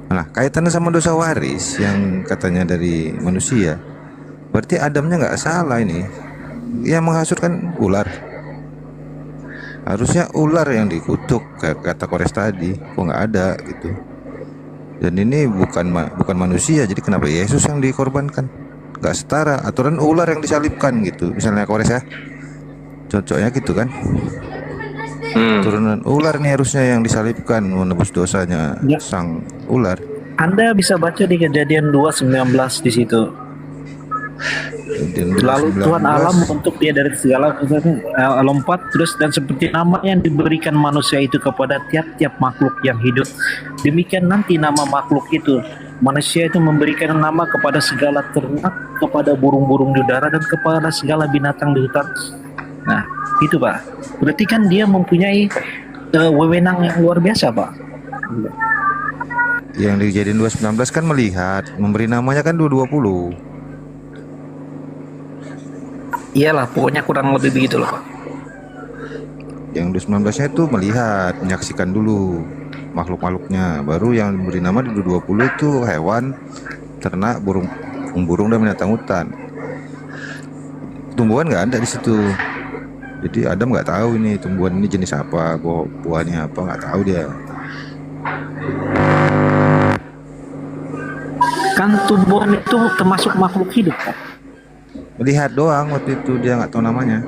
Nah, kaitannya sama dosa waris yang katanya dari manusia. Berarti Adamnya nggak salah ini. Yang menghasut kan ular. Harusnya ular yang dikutuk, kayak kata Kores tadi. Kok nggak ada gitu. Dan ini bukan manusia, jadi kenapa Yesus yang dikorbankan? Nggak setara. Aturan ular yang disalibkan gitu. Misalnya Kores ya. Cocoknya gitu kan. Turunan ular nih harusnya yang disalibkan menebus dosanya Ya. sang ular. Anda bisa baca di kejadian 2:19 di situ. Dan Lalu 19, Tuhan Allah membentuk dia dari segala lompat terus dan seperti nama yang diberikan manusia itu kepada tiap-tiap makhluk yang hidup. Demikian nanti nama makhluk itu. Manusia itu memberikan nama kepada segala ternak, kepada burung-burung di udara dan kepada segala binatang di hutan. Nah, itu Pak. Berarti kan dia mempunyai wewenang yang luar biasa, Pak. yang dijadiin 219 kan melihat, memberi namanya kan 220. Iyalah, pokoknya kurang lebih begitu loh, Pak. Yang 219-nya itu melihat, menyaksikan dulu makhluk-makhluknya. Baru yang diberi nama di 220 itu hewan, ternak, burung dan binatang hutan. Tumbuhan nggak ada di situ. Jadi Adam nggak tahu ini tumbuhan ini jenis apa, buahnya apa, nggak tahu dia. Kan tumbuhan itu termasuk makhluk hidup, Pak. Melihat doang waktu itu, dia nggak tahu namanya.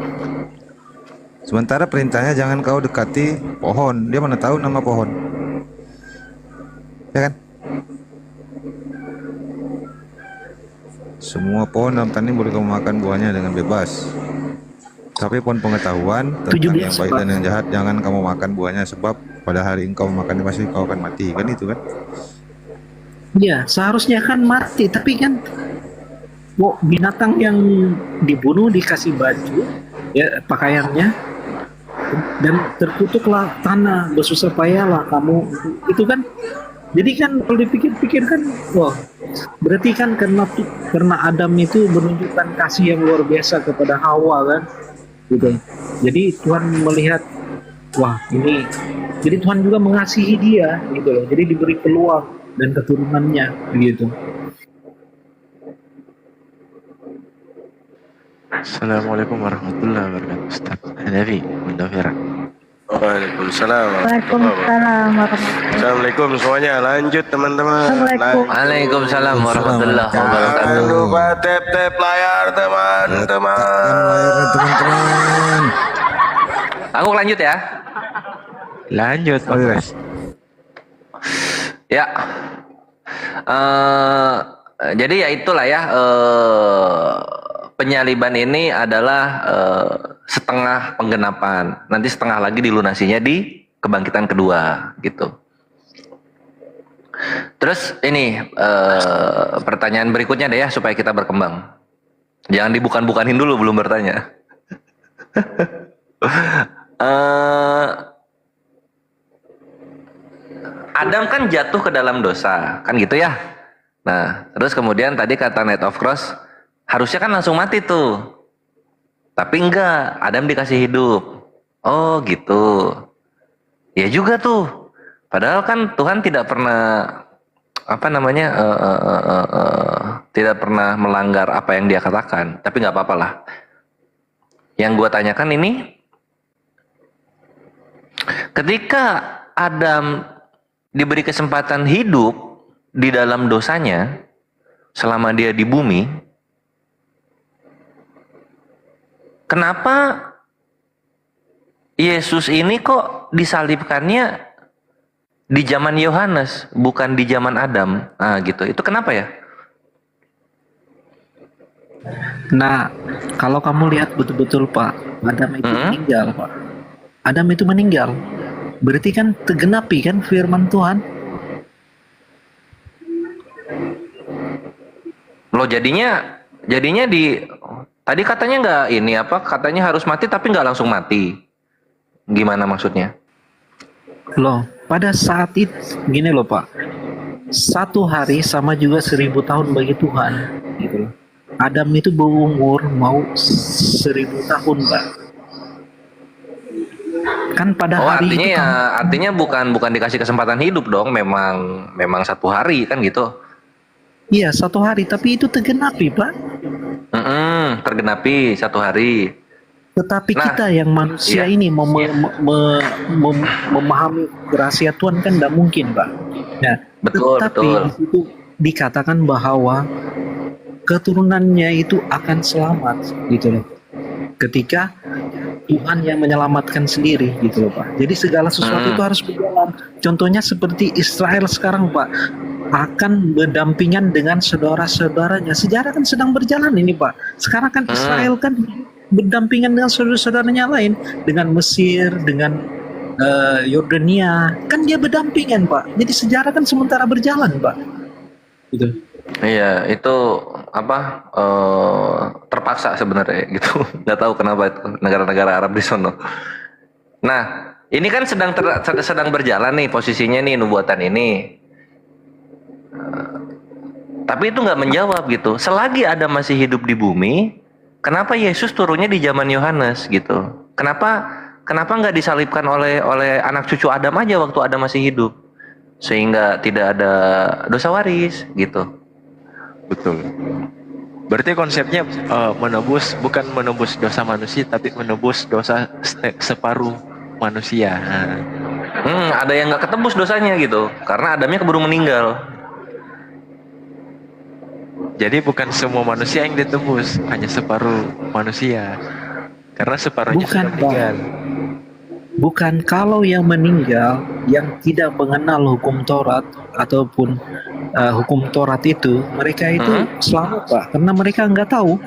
Sementara perintahnya jangan kau dekati pohon, dia mana tahu nama pohon, ya kan? Semua pohon dalam tanah boleh kamu makan buahnya dengan bebas. Tapi pohon pengetahuan tentang 17, yang baik Pak. dan yang jahat jangan kamu makan buahnya, sebab pada hari engkau makannya pasti kau akan mati. Kan itu kan? Iya, seharusnya kan mati, tapi kan binatang yang dibunuh dikasih baju, ya pakaiannya, dan terkutuklah tanah, bersusah payahlah kamu, itu kan. Jadi kan kalau dipikir-pikir kan, wah, berarti kan karena Adam itu menunjukkan kasih yang luar biasa kepada Hawa kan, gitu. Jadi Tuhan melihat, wah ini, jadi Tuhan juga mengasihi dia, gitu loh. Jadi diberi peluang dan keturunannya, begitu. Assalamualaikum warahmatullahi wabarakatuh. Ustaz Hanafi Mundafira. Waalaikumsalam. Waalaikumsalam warahmatullahi. Assalamualaikum semuanya. Lanjut teman-teman. Assalamualaikum. Waalaikumsalam warahmatullahi wabarakatuh. Jangan lupa tap layar teman-teman. Layarnya teman-teman. Aku lanjut ya. Lanjut Pak Kores. Ya. Jadi ya itulah ya. Penyaliban ini adalah setengah penggenapan. Nanti setengah lagi dilunasinya di kebangkitan kedua, gitu. Terus ini pertanyaan berikutnya deh ya supaya kita berkembang. Jangan dibukan-bukanin dulu belum bertanya. Adam kan jatuh ke dalam dosa, kan gitu ya. Nah, terus kemudian tadi kata Knight of Cross, harusnya kan langsung mati tuh. Tapi enggak, Adam dikasih hidup. Oh gitu. Ya juga tuh. Padahal kan Tuhan tidak pernah tidak pernah melanggar apa yang dia katakan. Tapi nggak apa-apa lah. Yang gua tanyakan ini, ketika Adam diberi kesempatan hidup di dalam dosanya selama dia di bumi, kenapa Yesus ini kok disalibkannya di zaman Yohanes bukan di zaman Adam? Ah gitu. Itu kenapa ya? Nah, kalau kamu lihat betul-betul Pak, Adam itu meninggal Pak. Adam itu meninggal. Berarti kan tergenapi kan firman Tuhan. Loh jadinya di tadi katanya nggak ini apa? Katanya harus mati tapi nggak langsung mati. Gimana maksudnya? Loh, pada saat itu gini loh Pak. 1 hari sama juga 1000 tahun bagi Tuhan, gitu loh. Adam itu berumur mau 1000 tahun Pak. Kan pada hari artinya itu ya, artinya bukan dikasih kesempatan hidup dong, memang 1 hari kan gitu. Iya 1 hari, tapi itu tergenapi Pak. Tergenapi 1 hari. Tetapi Nah, kita yang manusia iya, ini memahami rahasia Tuhan kan tidak mungkin Pak. Nah, Betul, tetapi betul. di situ dikatakan bahwa keturunannya itu akan selamat gitu loh. Ketika Tuhan yang menyelamatkan sendiri gitu loh Pak. Jadi segala sesuatu itu harus berjalan. Contohnya seperti Israel sekarang Pak, akan berdampingan dengan saudara-saudaranya. Sejarah kan sedang berjalan ini Pak. Sekarang kan Israel kan berdampingan dengan saudara-saudaranya lain, dengan Mesir, dengan Yordania, kan dia berdampingan Pak. Jadi sejarah kan sementara berjalan Pak. Gitu. Iya, itu apa terpaksa sebenarnya gitu. Nggak tahu kenapa itu negara-negara Arab di sono. Nah, ini kan sedang berjalan nih posisinya nih nubuatan ini. Tapi itu nggak menjawab gitu. Selagi Adam masih hidup di bumi, kenapa Yesus turunnya di zaman Yohanes gitu? Kenapa nggak disalibkan oleh anak cucu Adam aja waktu Adam masih hidup, sehingga tidak ada dosa waris gitu? Betul. Berarti konsepnya menebus, bukan menebus dosa manusia, tapi menebus dosa separuh manusia. Ada yang nggak ketebus dosanya gitu, karena Adamnya keburu meninggal. Jadi bukan semua manusia yang ditebus, hanya separuh manusia. Karena separuhnya Bukan, sudah meninggal. Bukan, kalau yang meninggal yang tidak mengenal hukum Taurat ataupun hukum Taurat itu, mereka itu selamat Pak, karena mereka nggak tahu.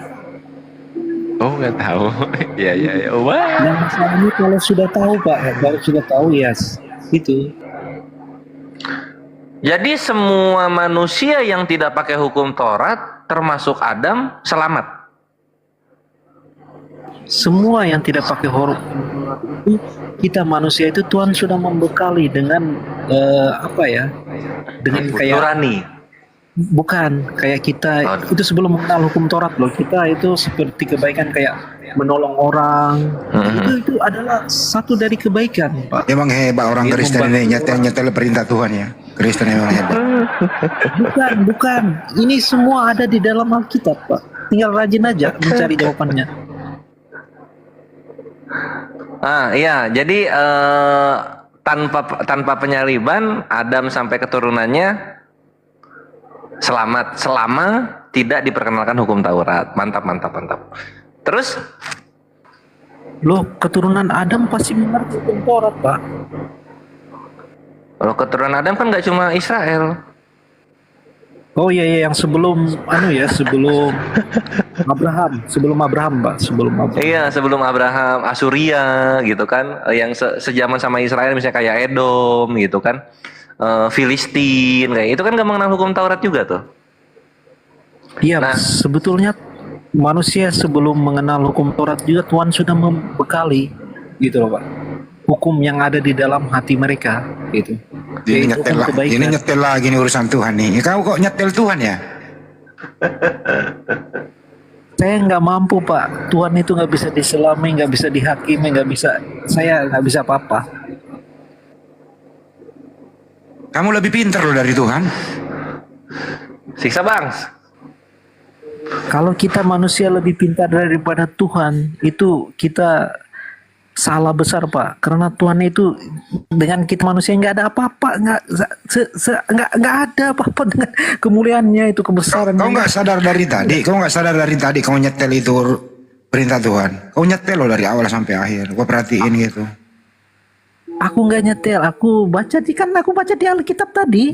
Oh, nggak tahu. Ya. Wah. Yang masalahnya kalau sudah tahu Pak, kalau sudah tahu ya itu. Jadi semua manusia yang tidak pakai hukum Taurat, termasuk Adam, selamat. Semua yang tidak pakai hukum Taurat itu, kita manusia itu Tuhan sudah membekali dengan dengan kayak Nurani. bukan kayak kita itu sebelum mengenal hukum Taurat loh, kita itu seperti kebaikan kayak menolong orang. Itu adalah satu dari kebaikan Pak. Emang hebat orang Dia Kristen ini, membantu nyetel perintah Tuhan ya. Kristen emang hebat. Bukan. Ini semua ada di dalam Alkitab Pak. Tinggal rajin aja mencari jawabannya. Iya, jadi tanpa penyaliban Adam sampai keturunannya selamat selama tidak diperkenalkan hukum Taurat. Mantap. Terus Loh, keturunan Adam pasti mengerti hukum Taurat Pak. kalau keturunan Adam kan nggak cuma Israel. Oh iya, yang sebelum sebelum Abraham Pak, Iya, sebelum Abraham, Asuria gitu kan, yang sejaman sama Israel misalnya kayak Edom gitu kan, Filistin kayak itu kan nggak mengenal hukum Taurat juga tuh. Iya, Nah. sebetulnya manusia sebelum mengenal hukum Taurat juga Tuhan sudah membekali gitu loh Pak. Hukum yang ada di dalam hati mereka gitu. Ini Yaitu nyetel lah. kebaikan. Ini nyetel lagi nih urusan Tuhan nih. Kau kok nyetel Tuhan ya? Saya nggak mampu Pak. Tuhan itu nggak bisa diselami, nggak bisa dihakimi, nggak bisa. Saya nggak bisa apa-apa. Kamu lebih pintar loh dari Tuhan. Siksa bang. Kalau kita manusia lebih pintar daripada Tuhan, itu kita salah besar Pak. Karena Tuhan itu dengan kita manusia nggak ada apa-apa, nggak ada apa-apa dengan kemuliaannya itu, kebesaran. Kau nggak sadar dari tadi. Kau nggak sadar dari tadi. Kau nyetel itu perintah Tuhan. Kau nyetel loh dari awal sampai akhir. Kau perhatiin gitu. Aku nggak nyetel, aku baca di Alkitab tadi.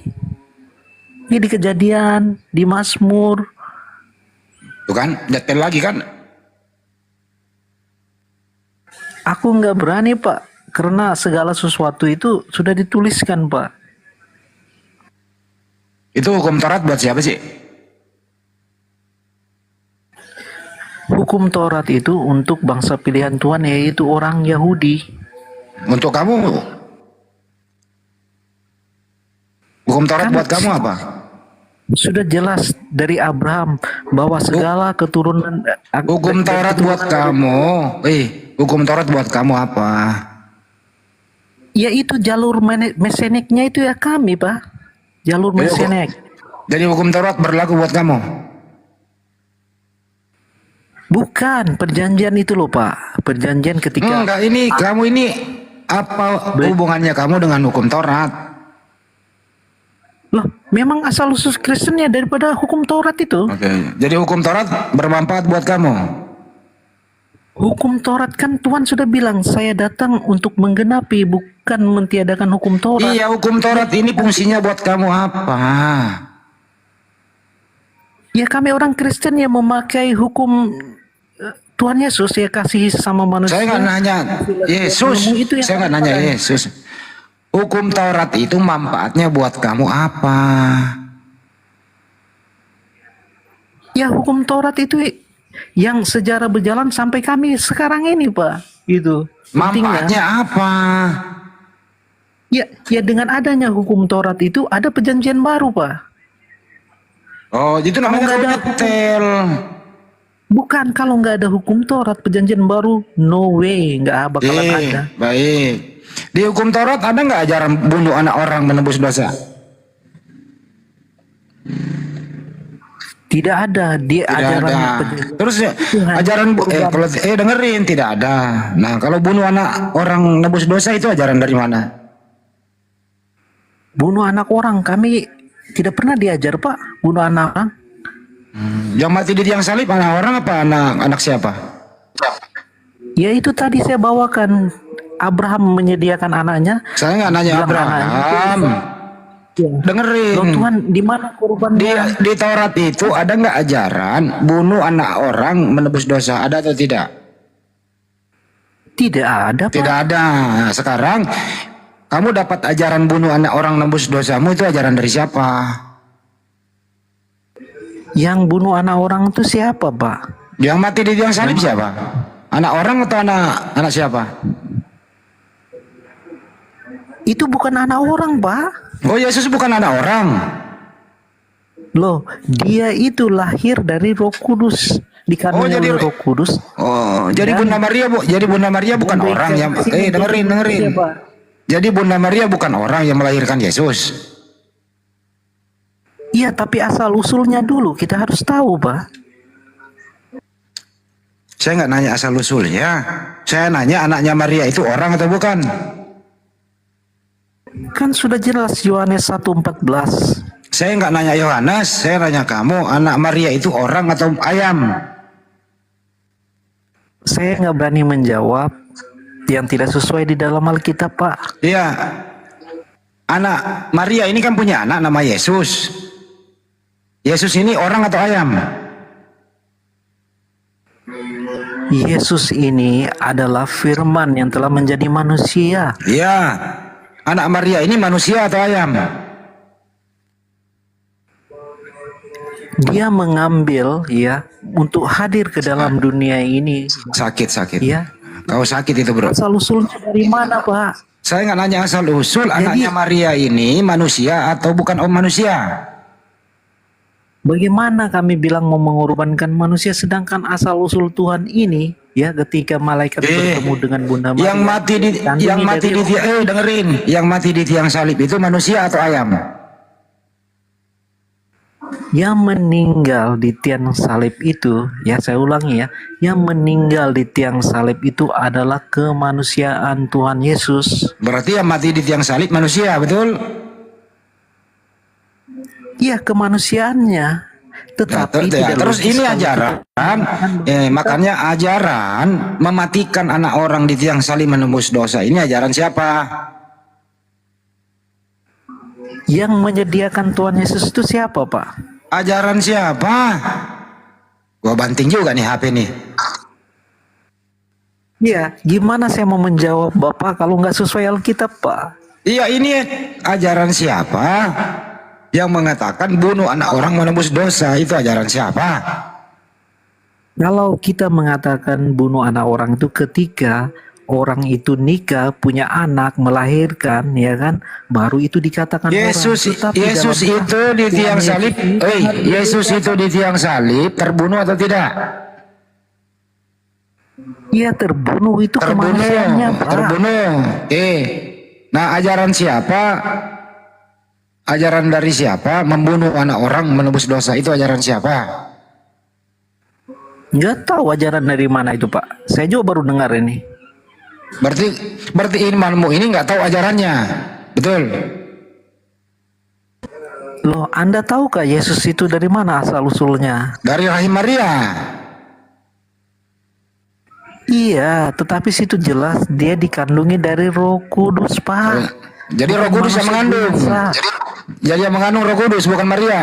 Ini di Kejadian, di Mazmur. Tuh kan, nyetel lagi kan? Aku nggak berani Pak, karena segala sesuatu itu sudah dituliskan Pak. Itu hukum Taurat buat siapa sih? Hukum Taurat itu untuk bangsa pilihan Tuhan, yaitu orang Yahudi. Untuk kamu, hukum Taurat Kan buat kamu apa? sudah jelas dari Abraham bahwa segala keturunan Hukum Taurat buat kamu, hukum Taurat buat kamu apa? yaitu jalur meseniknya itu ya kami Pak. Jalur mesenek. Jadi hukum Taurat berlaku buat kamu? Bukan perjanjian itu loh Pak. Perjanjian ketika Enggak, ini kamu ini apa hubungannya kamu dengan hukum Taurat? loh, memang asal usul Kristennya daripada hukum Taurat itu. Oke, jadi hukum Taurat bermanfaat buat kamu? Hukum Taurat kan Tuhan sudah bilang saya datang untuk menggenapi, bukan mentiadakan hukum Taurat. Iya, hukum Taurat ini fungsinya buat kamu apa? Ya kami orang Kristen yang memakai hukum Tuhan Yesus, ya kasih sama manusia. Saya nggak nanya Yesus, Itu yang saya nggak nanya Yesus. Hukum Taurat itu manfaatnya buat kamu apa? Ya hukum Taurat itu yang sejarah berjalan sampai kami sekarang ini Pak. Itu Manfaatnya apa? Ya dengan adanya hukum Taurat itu ada perjanjian baru Pak. Oh, itu namanya Kalau nggak ada nyetel. Bukan, kalau nggak ada hukum Taurat perjanjian baru, no way, nggak bakalan ada. Baik. Di hukum Taurat ada nggak ajaran bunuh anak orang menebus dosa? Tidak ada di Tidak ajaran ada. perjanjian. Terus ya, Tuhan. ajaran kalau dengerin tidak ada. Nah, kalau bunuh anak orang nebus dosa itu ajaran dari mana? Bunuh anak orang, kami tidak pernah diajar Pak, bunuh anak orang. Yang mati di tiang salib anak orang apa anak siapa? Ya itu tadi saya bawakan, Abraham menyediakan anaknya. Saya nggak nanya Bilang Abraham. Ya. Dengerin. Loh Tuhan, di mana korbannya? Di Taurat itu ada nggak ajaran bunuh anak orang menebus dosa? Ada atau tidak? Tidak ada Pak. Tidak ada. Nah, sekarang kamu dapat ajaran bunuh anak orang menebus dosamu itu ajaran dari siapa? Yang bunuh anak orang itu siapa Pak? Yang mati di tiang salib siapa? Anak orang atau anak siapa? Itu bukan anak orang Pak. Oh, Yesus bukan anak orang. Loh, dia itu lahir dari Roh Kudus, dikandung jadi oleh Roh Kudus. Oh, jadi Dan- Bunda Maria jadi Bunda Maria bukan memberikan orang yang kasih dengerin. Iya, Pak. Jadi Bunda Maria bukan orang yang melahirkan Yesus. Iya, tapi asal usulnya dulu kita harus tahu, Pak. Saya nggak nanya asal usulnya. Saya nanya anaknya Maria itu orang atau bukan? Kan sudah jelas Yohanes 1:14. Saya nggak nanya Yohanes, saya nanya kamu, anak Maria itu orang atau ayam? Saya nggak berani menjawab yang tidak sesuai di dalam Alkitab, Pak. Iya. Anak Maria ini kan punya anak nama Yesus. Yesus ini orang atau ayam? Yesus ini adalah firman yang telah menjadi manusia. Iya. Anak Maria ini manusia atau ayam? Dia mengambil ya untuk hadir ke dalam dunia ini. Sakit. Ya, Kau sakit itu bro. asal usulnya dari mana, Pak? Saya nggak nanya asal usul. Anaknya Maria ini manusia atau bukan manusia? Bagaimana kami bilang mau mengorbankan manusia sedangkan asal usul Tuhan ini ya ketika malaikat bertemu dengan Bunda Maria Yang mati di dengerin, yang mati di tiang salib itu manusia atau ayam? yang meninggal di tiang salib itu, ya saya ulangi ya, yang meninggal di tiang salib itu adalah kemanusiaan Tuhan Yesus. Berarti yang mati di tiang salib manusia, betul? Iya, kemanusiaannya. Tetapi Terus ini ajaran, makanya ajaran mematikan anak orang di tiang salib menembus dosa. Ini ajaran siapa? Yang menyediakan Tuhan Yesus itu siapa, Pak? Ajaran siapa? Gua banting juga nih HP nih. Iya, gimana saya mau menjawab Bapak kalau nggak sesuai Alkitab, Pak? Iya, ini ajaran siapa? Yang mengatakan bunuh anak orang menembus dosa, itu ajaran siapa? Kalau kita mengatakan bunuh anak orang itu ketika orang itu nikah, punya anak, melahirkan, ya kan, baru itu dikatakan Yesus. orang. Yesus itu di tiang salib, Yesus itu di tiang salib terbunuh atau tidak? Iya, terbunuh itu kemanusiaannya, Pak. Terbunuh. Nah, ajaran siapa? Ajaran dari siapa? Membunuh anak orang menebus dosa, itu ajaran siapa? Nggak tahu ajaran dari mana itu, Pak. Saya juga baru dengar ini. Berarti imanmu ini nggak tahu ajarannya, betul? Loh, Anda tahukah Yesus itu dari mana asal usulnya? Dari rahim Maria. Iya, tetapi situ jelas dia dikandungi dari Roh Kudus, Pak. Jadi Roh Kudus yang mengandung. Jadi yang mengandung Roh Kudus, bukan Maria.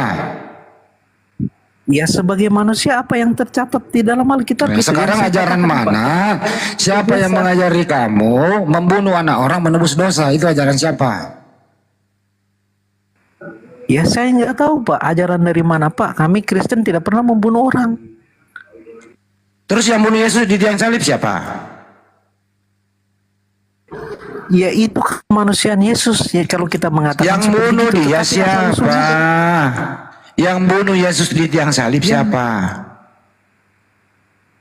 Ya, sebagai manusia apa yang tercatat di dalam Alkitab itu? Sekarang ajaran mana? Siapa yang mengajari kamu membunuh anak orang menebus dosa? Itu ajaran siapa? Ya, saya nggak tahu, Pak. Ajaran dari mana, Pak? Kami Kristen tidak pernah membunuh orang. Terus yang bunuh Yesus di tiang salib siapa? Ya, itu kemanusiaan Yesus. Ya, kalau kita mengatakan yang bunuh itu, dia siapa? Yang bunuh Yesus di tiang salib siapa?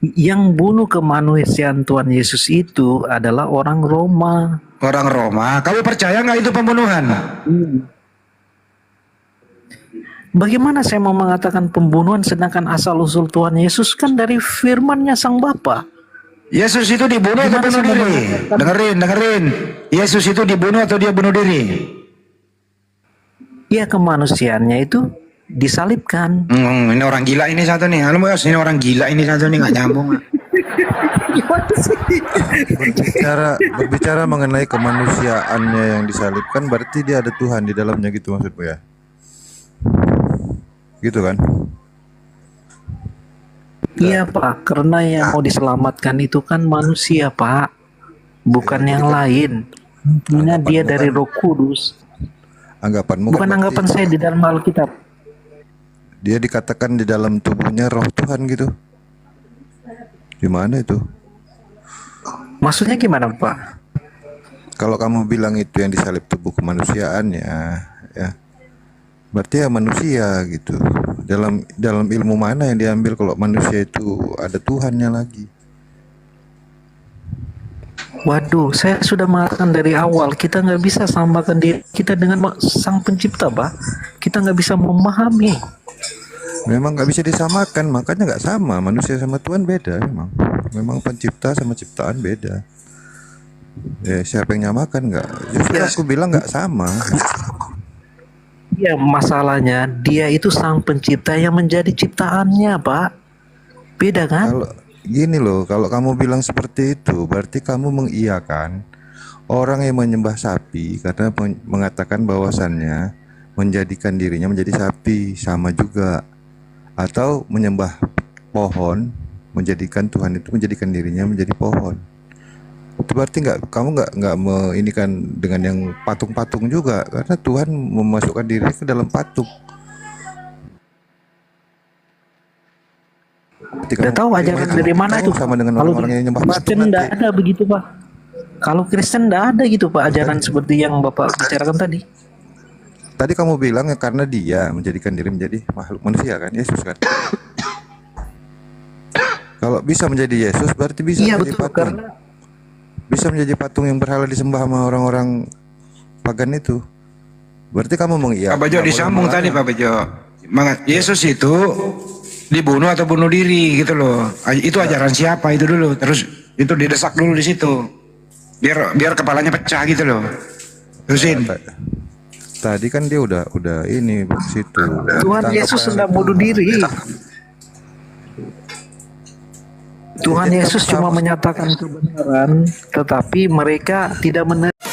Yang bunuh kemanusiaan Tuhan Yesus itu adalah orang Roma. Orang Roma. Kamu percaya nggak itu pembunuhan? Bagaimana saya mau mengatakan pembunuhan sedangkan asal usul Tuhan Yesus kan dari firman-Nya Sang Bapa. Yesus itu dibunuh atau bunuh diri? Dengerin. Yesus itu dibunuh atau dia bunuh diri? Ya, kemanusiaannya itu disalibkan. Ini orang gila ini satu nih. Halo Mas, ini orang gila ini satu nih, nggak nyambung. Berbicara mengenai kemanusiaannya yang disalibkan, berarti dia ada Tuhan di dalamnya gitu maksudmu ya? Gitu kan? Iya, Pak, karena yang mau diselamatkan itu kan manusia, Pak, bukan yang lain. Intinya dia dari Roh Kudus. Anggapanmu bukan kan anggapan saya di dalam Alkitab. Dia dikatakan di dalam tubuhnya roh Tuhan gitu. Gimana itu? Maksudnya gimana, Pak? Kalau kamu bilang itu yang disalib tubuh kemanusiaannya, ya, berarti ya manusia gitu. Dalam ilmu mana yang diambil kalau manusia itu ada Tuhannya lagi? Waduh, saya sudah mengatakan dari awal kita nggak bisa samakan diri kita dengan Sang Pencipta, Pak. Kita nggak bisa memahami. Memang nggak bisa disamakan, makanya nggak sama. Manusia sama Tuhan beda memang pencipta sama ciptaan beda. Siapa yang nyamakan nggak? Justru aku bilang nggak sama. Ya, masalahnya dia itu Sang Pencipta yang menjadi ciptaannya, Pak. Beda kan? Kalau gini loh, kalau kamu bilang seperti itu, berarti kamu mengiyakan orang yang menyembah sapi karena mengatakan bahwasannya menjadikan dirinya menjadi sapi, sama juga. Atau menyembah pohon, menjadikan Tuhan itu menjadikan dirinya menjadi pohon. Itu berarti kamu nggak meinikan dengan yang patung-patung juga, karena Tuhan memasukkan diri ke dalam patung. Tidak tahu ajaran dari mana itu. Sama dengan orang-orang yang nyembah patung. Tidak ada begitu, Pak. Kalau Kristen tidak ada gitu Pak ajaran seperti yang Bapak bicarakan tadi. Tadi kamu bilang ya karena dia menjadikan diri menjadi makhluk manusia kan, Yesus kan. Kalau bisa menjadi Yesus berarti bisa Iya menjadi betul, patung. karena Bisa menjadi patung yang berhala disembah sama orang-orang pagan itu. Berarti kamu Pak Bejo disambung tadi Pak Bejo. Yesus itu dibunuh atau bunuh diri gitu loh. Itu ajaran siapa itu dulu. Terus itu didesak dulu di situ. Biar kepalanya pecah gitu loh. Terusin. Tadi kan dia udah ini di situ. Tuhan Yesus tidak bunuh diri. Tuhan Yesus cuma menyatakan kebenaran, tetapi mereka tidak menerima.